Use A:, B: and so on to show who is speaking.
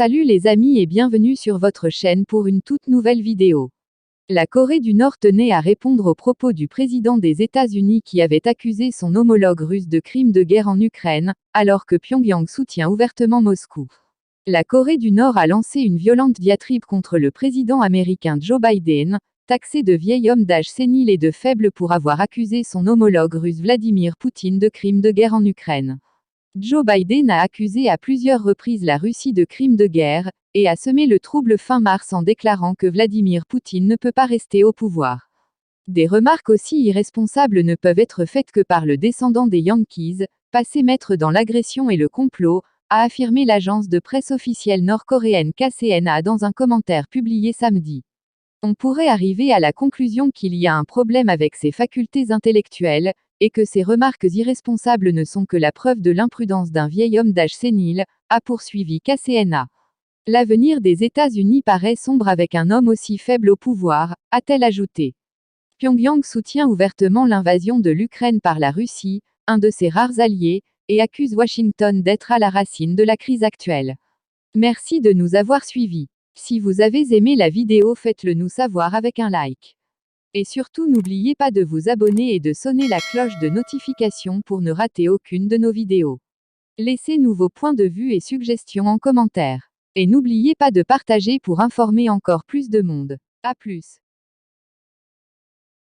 A: Salut les amis et bienvenue sur votre chaîne pour une toute nouvelle vidéo. La Corée du Nord tenait à répondre aux propos du président des États-Unis qui avait accusé son homologue russe de crimes de guerre en Ukraine, alors que Pyongyang soutient ouvertement Moscou. La Corée du Nord a lancé une violente diatribe contre le président américain Joe Biden, taxé de vieil homme d'âge sénile et de faible pour avoir accusé son homologue russe Vladimir Poutine de crimes de guerre en Ukraine. Joe Biden a accusé à plusieurs reprises la Russie de crimes de guerre, et a semé le trouble fin mars en déclarant que Vladimir Poutine ne peut pas rester au pouvoir. Des remarques aussi irresponsables ne peuvent être faites que par le descendant des Yankees, passé maître dans l'agression et le complot, a affirmé l'agence de presse officielle nord-coréenne KCNA dans un commentaire publié samedi. On pourrait arriver à la conclusion qu'il y a un problème avec ses facultés intellectuelles, et que ces remarques irresponsables ne sont que la preuve de l'imprudence d'un vieil homme d'âge sénile, a poursuivi KCNA. L'avenir des États-Unis paraît sombre avec un homme aussi faible au pouvoir, a-t-elle ajouté. Pyongyang soutient ouvertement l'invasion de l'Ukraine par la Russie, un de ses rares alliés, et accuse Washington d'être à la racine de la crise actuelle. Merci de nous avoir suivis. Si vous avez aimé la vidéo, faites-le nous savoir avec un like. Et surtout n'oubliez pas de vous abonner et de sonner la cloche de notification pour ne rater aucune de nos vidéos. Laissez-nous vos points de vue et suggestions en commentaire. Et n'oubliez pas de partager pour informer encore plus de monde. À plus.